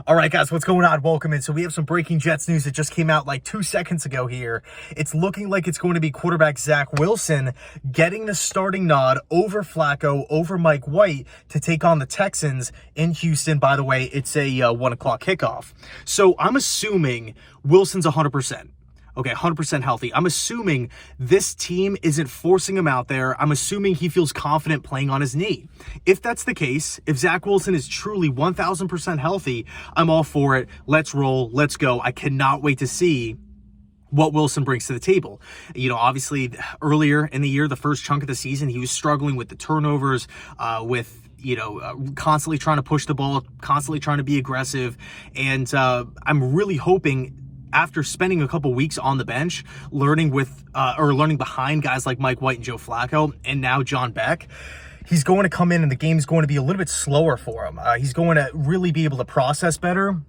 All right, guys, what's going on? Welcome in. So we have some breaking Jets news that just came out like 2 seconds ago here. It's looking like it's going to be quarterback Zach Wilson getting the starting nod over Flacco, over Mike White to take on the Texans in Houston. By the way, it's a 1 o'clock kickoff. So I'm assuming Wilson's 100%. Okay, 100% healthy. I'm assuming this team isn't forcing him out there. I'm assuming he feels confident playing on his knee. If that's the case, if Zach Wilson is truly 1,000% healthy, I'm all for it. Let's roll. Let's go. I cannot wait to see what Wilson brings to the table. You know, obviously, earlier in the year, the first chunk of the season, he was struggling with the turnovers, constantly trying to push the ball, constantly trying to be aggressive. And I'm really hoping, after spending a couple weeks on the bench, learning behind guys like Mike White and Joe Flacco, and now John Beck, he's going to come in and the game's going to be a little bit slower for him. He's going to really be able to process better.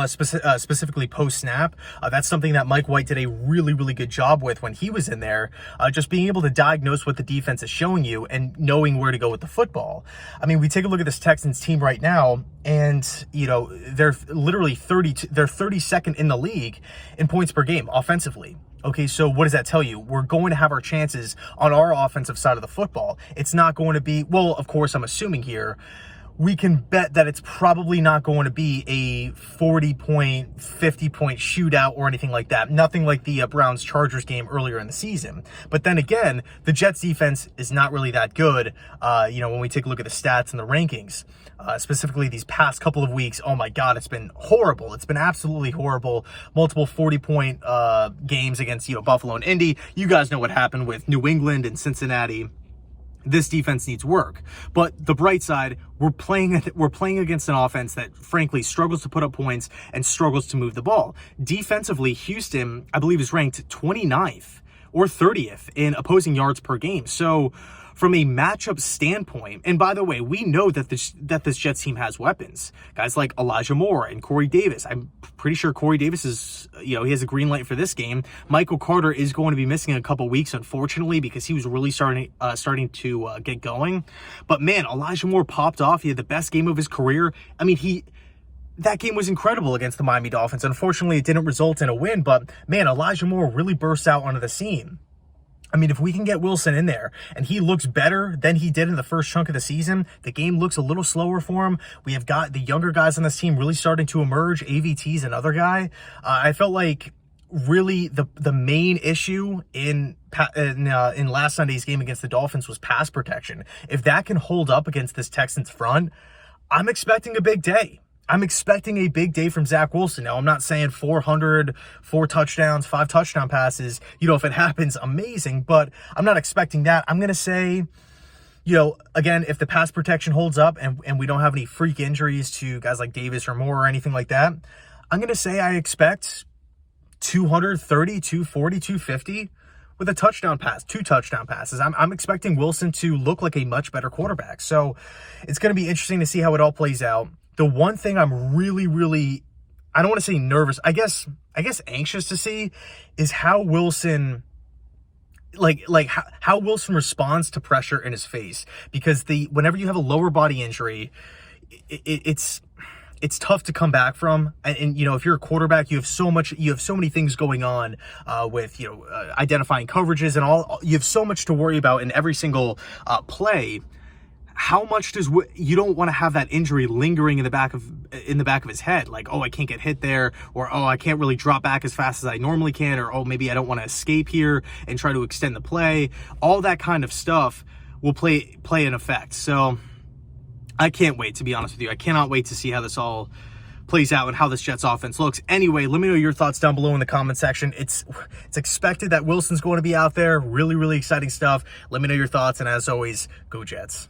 Specifically post-snap. That's something that Mike White did a really, really good job with when he was in there, just being able to diagnose what the defense is showing you and knowing where to go with the football. I mean, we take a look at this Texans team right now, and, you know, they're literally 32nd in the league in points per game offensively. Okay, so what does that tell you? We're going to have our chances on our offensive side of the football. It's not going to be, well, of course, I'm assuming here, we can bet that it's probably not going to be a 40-point, 50-point shootout or anything like that. Nothing like the Browns-Chargers game earlier in the season. But then again, the Jets defense is not really that good, when we take a look at the stats and the rankings. Specifically these past couple of weeks, oh my God, it's been horrible. It's been absolutely horrible. Multiple 40-point games against, Buffalo and Indy. You guys know what happened with New England and Cincinnati. This defense needs work. But the bright side, we're playing against an offense that frankly struggles to put up points and struggles to move the ball. Defensively, Houston, I believe, is ranked 29th or 30th in opposing yards per game. So from a matchup standpoint, and by the way, we know that this Jets team has weapons. Guys like Elijah Moore and Corey Davis. I'm pretty sure Corey Davis is, he has a green light for this game. Michael Carter is going to be missing a couple weeks, unfortunately, because he was really starting to get going. But man, Elijah Moore popped off. He had the best game of his career. I mean, that game was incredible against the Miami Dolphins. Unfortunately, it didn't result in a win, but man, Elijah Moore really burst out onto the scene. I mean, if we can get Wilson in there and he looks better than he did in the first chunk of the season, the game looks a little slower for him. We have got the younger guys on this team really starting to emerge. AVT's another guy. I felt like really the main issue in last Sunday's game against the Dolphins was pass protection. If that can hold up against this Texans front, I'm expecting a big day. I'm expecting a big day from Zach Wilson. Now, I'm not saying 400, 4 touchdowns, 5 touchdown passes. If it happens, amazing. But I'm not expecting that. I'm going to say, again, if the pass protection holds up and we don't have any freak injuries to guys like Davis or Moore or anything like that, I'm going to say I expect 230, 240, 250 with a touchdown pass, 2 touchdown passes. I'm expecting Wilson to look like a much better quarterback. So it's going to be interesting to see how it all plays out. The one thing I'm really, really, I don't want to say nervous, I guess anxious to see is how Wilson, how Wilson responds to pressure in his face. Because whenever you have a lower body injury, it's tough to come back from. And if you're a quarterback, you have so many things going on with, identifying coverages and all. You have so much to worry about in every single play. How much you don't want to have that injury lingering in the back of his head, like, oh, I can't get hit there, or oh, I can't really drop back as fast as I normally can, or oh, maybe I don't want to escape here and try to extend the play. All that kind of stuff will play an effect. So I can't wait, to be honest with you. I cannot wait to see how this all plays out and how this Jets offense looks. Anyway, let me know your thoughts down below in the comment section. It's expected that Wilson's going to be out there. Really, really exciting stuff. Let me know your thoughts, and as always, go Jets.